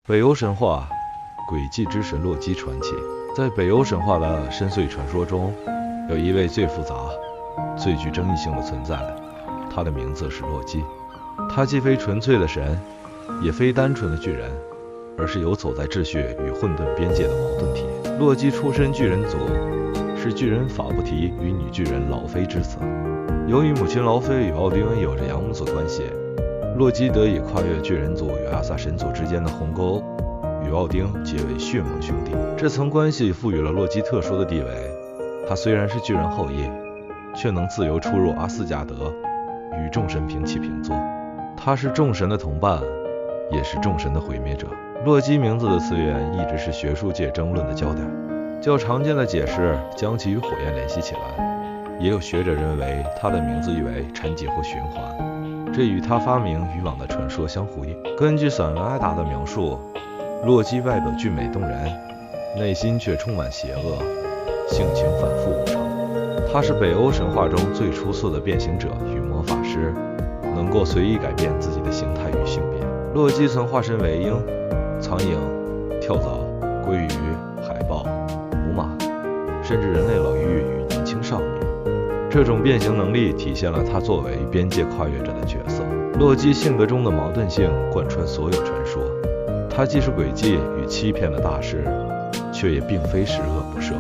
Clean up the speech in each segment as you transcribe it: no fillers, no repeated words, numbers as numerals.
北欧神话，诡计之神洛基传奇。在北欧神话的深邃传说中，有一位最复杂、最具争议性的存在，他的名字是洛基。他既非纯粹的神，也非单纯的巨人，而是游走在秩序与混沌边界的矛盾体。洛基出身巨人族，是巨人法布提与女巨人劳菲之子。由于母亲劳菲与奥丁有着养母子关系，洛基得以跨越巨人族与阿萨神族之间的鸿沟，与奥丁结为血盟兄弟。这层关系赋予了洛基特殊的地位。他虽然是巨人后裔，却能自由出入阿斯加德，与众神平起平坐。他是众神的同伴，也是众神的毁灭者。洛基名字的词源一直是学术界争论的焦点。较常见的解释将其与火焰联系起来，也有学者认为他的名字意为沉寂或循环，这与他发明渔网的传说相呼应。根据散文艾达的描述，洛基外表俊美动人，内心却充满邪恶，性情反复无常。他是北欧神话中最出色的变形者与魔法师，能够随意改变自己的形态与性别。洛基曾化身为鹰、苍蝇、跳蚤、鲑鱼、海豹、母马，甚至人类老妪与年轻少女。这种变形能力体现了他作为边界跨越者的角色。洛基性格中的矛盾性贯穿所有传说，他既是诡计与欺骗的大师，却也并非十恶不赦。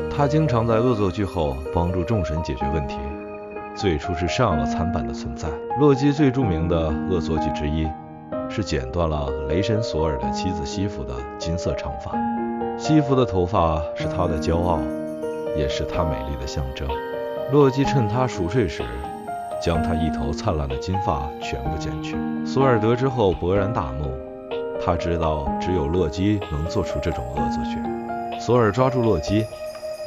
他经常在恶作剧后帮助众神解决问题，最初是善恶参半的存在。洛基最著名的恶作剧之一，是剪断了雷神索尔的妻子西弗的金色长发。西弗的头发是他的骄傲，也是他美丽的象征。洛基趁他熟睡时，将他一头灿烂的金发全部剪去。索尔得知后勃然大怒，他知道只有洛基能做出这种恶作剧。索尔抓住洛基，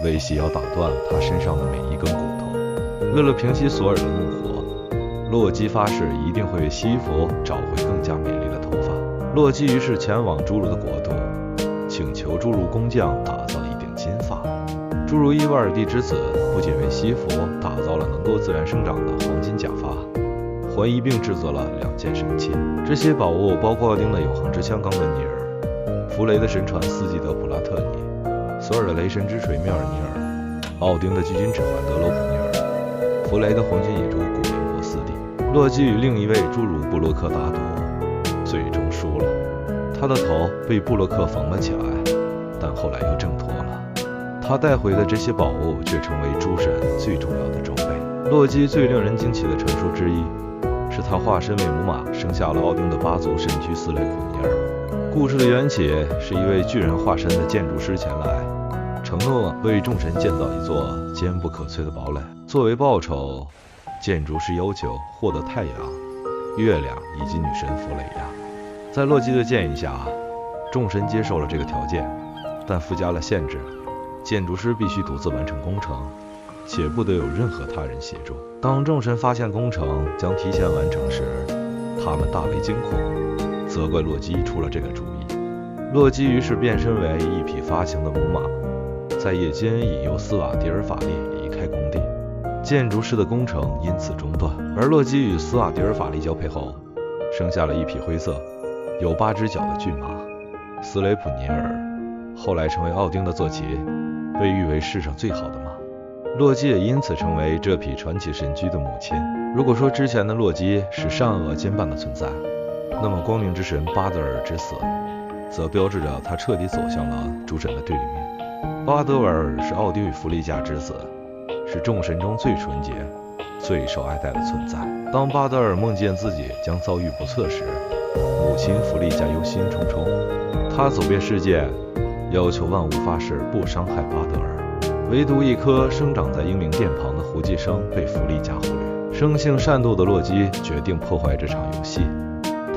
威胁要打断他身上的每一根骨头。为了平息索尔的怒火，洛基发誓一定会为西弗找回更加美丽的头发。洛基于是前往侏儒的国度，请求侏儒工匠打造一顶金发。侏儒伊瓦尔蒂之子不仅为西弗打造了能够自然生长的黄金假发，还一并制作了2件神器。这些宝物包括奥丁的永恒之枪冈本尼尔、弗雷的神船斯基德普拉特尼、索尔的雷神之锤缪尔尼尔、奥丁的巨金指环德罗普尼尔、弗雷的黄金野猪古林博斯蒂。洛基与另一位侏儒布洛克打赌，最终输了，他的头被布洛克缝了起来，但后来又挣脱了。他带回的这些宝物却成为诸神最重要的装备。洛基最令人惊奇的传说之一，是他化身为母马生下了奥丁的8族神驹斯雷普尼尔。故事的缘起是一位巨人化身的建筑师前来，承诺为众神建造一座坚不可摧的堡垒。作为报酬，建筑师要求获得太阳、月亮以及女神弗雷亚。在洛基的建议下，众神接受了这个条件，但附加了限制。建筑师必须独自完成工程，且不得有任何他人协助。当众神发现工程将提前完成时，他们大为惊恐，责怪洛基出了这个主意。洛基于是变身为一匹发情的母马，在夜间引诱斯瓦迪尔法利离开工地，建筑师的工程因此中断。而洛基与斯瓦迪尔法利交配后，生下了一匹灰色、有8只脚的骏马斯雷普尼尔，后来成为奥丁的坐骑，被誉为世上最好的马。洛基也因此成为这匹传奇神驹的母亲。如果说之前的洛基是善恶兼办的存在，那么光明之神巴德尔之死，则标志着他彻底走向了诸神的对立面。巴德尔是奥丁与弗利加之子，是众神中最纯洁、最受爱戴的存在。当巴德尔梦见自己将遭遇不测时，母亲弗利加忧心忡忡，他走遍世界，要求万物发誓不伤害巴德尔，唯独一棵生长在英灵殿旁的胡寄生被弗利加忽略。生性善妒的洛基决定破坏这场游戏，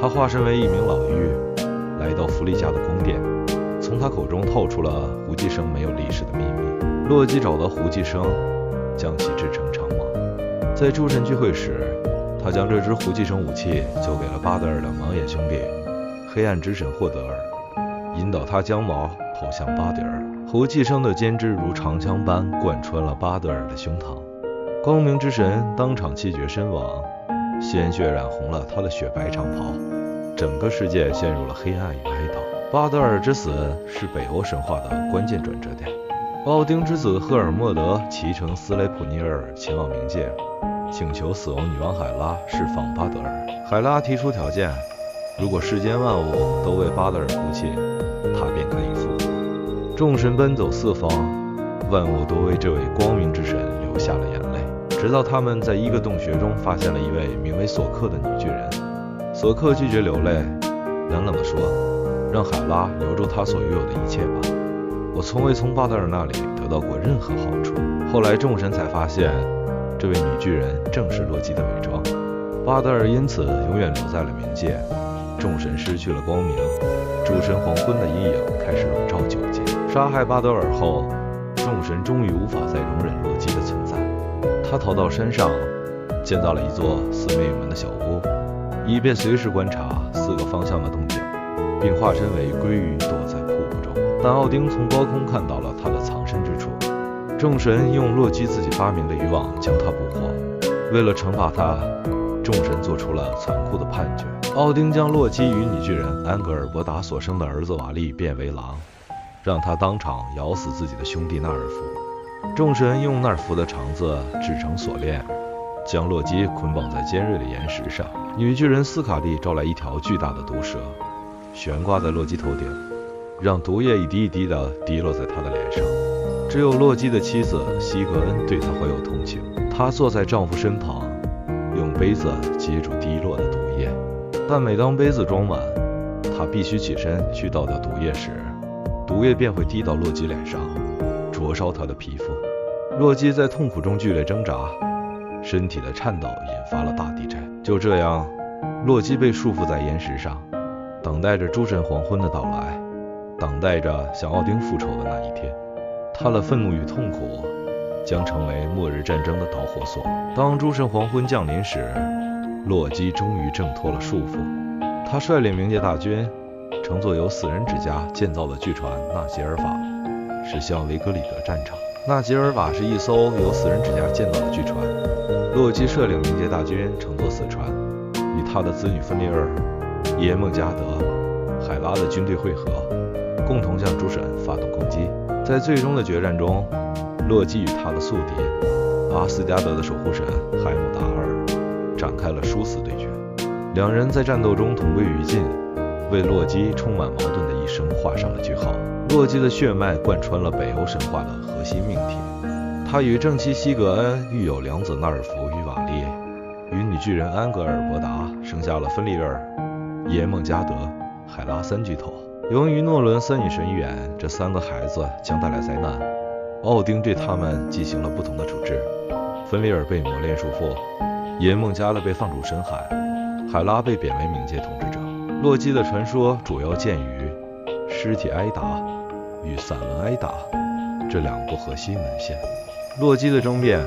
他化身为一名老妪，来到弗利加的宫殿，从他口中透出了胡寄生没有历史的秘密。洛基找到胡寄生，将其制成长蟒。在诸神聚会时，他将这只胡寄生武器交给了巴德尔的盲眼兄弟黑暗之神霍德尔，引导他将矛投向巴德尔。胡寄生的尖枝如长枪般贯穿了巴德尔的胸膛，光明之神当场气绝身亡，鲜血染红了他的雪白长袍，整个世界陷入了黑暗与哀悼。巴德尔之死是北欧神话的关键转折点。奥丁之子赫尔墨德骑乘斯雷普尼尔前往冥界，请求死亡女王海拉释放巴德尔。海拉提出条件，如果世间万物都为巴德尔哭泣，他便可以复活。众神奔走四方，万物都为这位光明之神流下了眼泪。直到他们在一个洞穴中发现了一位名为索克的女巨人。索克拒绝流泪，冷冷地说：“让海拉留住他所拥有的一切吧。我从未从巴德尔那里得到过任何好处。”后来众神才发现，这位女巨人正是洛基的伪装。巴德尔因此永远留在了冥界，众神失去了光明，诸神黄昏的阴影开始笼罩九界。杀害巴德尔后，众神终于无法再容忍洛基的存在。他逃到山上，建造了一座四面有门的小屋，以便随时观察四个方向的动静，并化身为鲑鱼躲在瀑布中。但奥丁从高空看到了他的藏身之处，众神用洛基自己发明的渔网将他捕获。为了惩罚他，众神做出了残酷的判决。奥丁将洛基与女巨人安格尔伯达所生的儿子瓦利变为狼，让他当场咬死自己的兄弟纳尔福。众神用纳尔福的肠子制成锁链，将洛基捆绑在尖锐的岩石上。女巨人斯卡利招来一条巨大的毒蛇，悬挂在洛基头顶，让毒液一滴一滴地滴落在他的脸上。只有洛基的妻子西格恩对他怀有同情，她坐在丈夫身旁，用杯子接住滴落的毒液。但每当杯子装满，她必须起身去倒掉毒液时，毒液便会滴到洛基脸上，灼烧他的皮肤。洛基在痛苦中剧烈挣扎，身体的颤抖引发了大地震。就这样，洛基被束缚在岩石上，等待着诸神黄昏的到来，等待着向奥丁复仇的那一天。他的愤怒与痛苦将成为末日战争的导火索。当诸神黄昏降临时，洛基终于挣脱了束缚。他率领冥界大军，乘坐由死人之家建造的巨船纳吉尔瓦，驶向维格里德战场。纳吉尔瓦是一艘由死人之家建造的巨船。洛基率领冥界大军乘坐此船，与他的子女芬利尔、耶梦加德、海拉的军队会合，共同向诸神发动攻击。在最终的决战中，洛基与他的宿敌阿斯加德的守护神海姆达尔展开了殊死对决。两人在战斗中同归于尽，为洛基充满矛盾的一生画上了句号。洛基的血脉贯穿了北欧神话的核心命题。他与正妻西格恩育有两子纳尔福与瓦利，与女巨人安格尔伯达生下了芬利尔、耶梦加德、海拉三巨头。由于诺伦三女神预言这三个孩子将带来灾难，奥丁对他们进行了不同的处置。芬利尔被磨练束缚，耶梦加德被放逐深海，海拉被贬为冥界统治者。洛基的传说主要见于尸体埃达与散文埃达这两部核心文献。洛基的争辩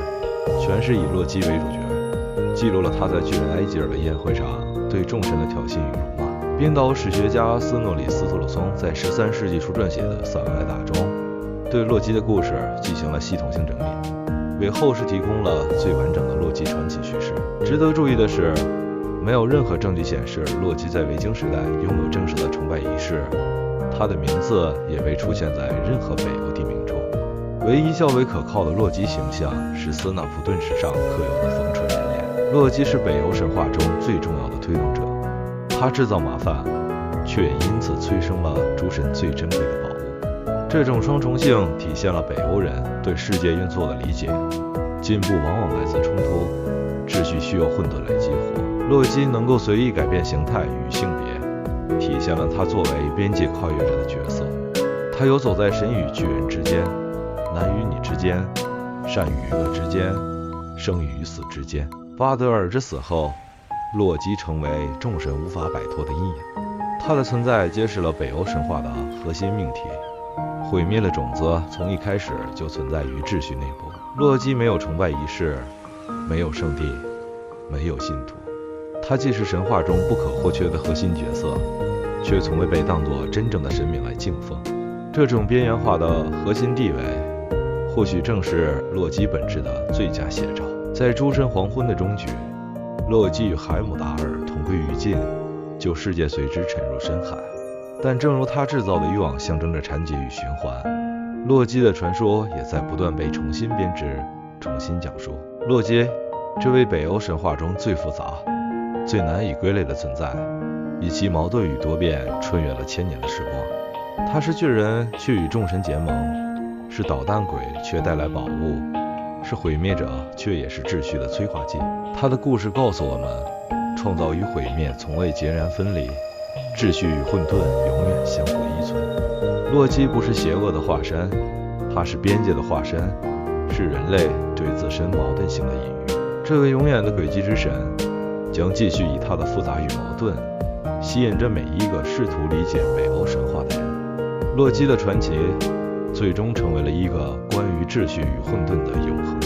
全是以洛基为主角，记录了他在巨人埃吉尔的宴会上对众神的挑衅与辱骂。冰岛史学家斯诺里斯特鲁松在13世纪初撰写的散文埃达中，对洛基的故事进行了系统性整理，为后世提供了最完整的洛基传奇叙事。值得注意的是，没有任何证据显示洛基在维京时代拥有正式的崇拜仪式，他的名字也未出现在任何北欧地名中。唯一较为可靠的洛基形象是斯纳普顿史上刻有的冯唇人脸。洛基是北欧神话中最重要的推动者，他制造麻烦，却也因此催生了诸神最珍贵的宝物。这种双重性体现了北欧人对世界运作的理解。进步往往来自冲突，秩序需要混沌来激活。洛基能够随意改变形态与性别，体现了他作为边界跨越者的角色。他游走在神与巨人之间，男与女之间，善与恶之间，生与死之间。巴德尔之死后，洛基成为众神无法摆脱的阴影。他的存在揭示了北欧神话的核心命题：毁灭的种子从一开始就存在于秩序内部。洛基没有崇拜仪式，没有圣地，没有信徒。他既是神话中不可或缺的核心角色，却从未被当作真正的神明来敬奉。这种边缘化的核心地位，或许正是洛基本质的最佳写照。在诸神黄昏的终局，洛基与海姆达尔同归于尽，就世界随之沉入深海。但正如他制造的欲望象征着缠结与循环，洛基的传说也在不断被重新编织、重新讲述。洛基，这位北欧神话中最复杂、最难以归类的存在，以其矛盾与多变穿越了千年的时光。他是巨人，却与众神结盟；是捣蛋鬼，却带来宝物；是毁灭者，却也是秩序的催化剂。他的故事告诉我们，创造与毁灭从未截然分离，秩序与混沌永远相互依存。洛基不是邪恶的化身，他是边界的化身，是人类对自身矛盾性的隐喻。这位永远的诡计之神将继续以他的复杂与矛盾吸引着每一个试图理解北欧神话的人。洛基的传奇最终成为了一个关于秩序与混沌的永恒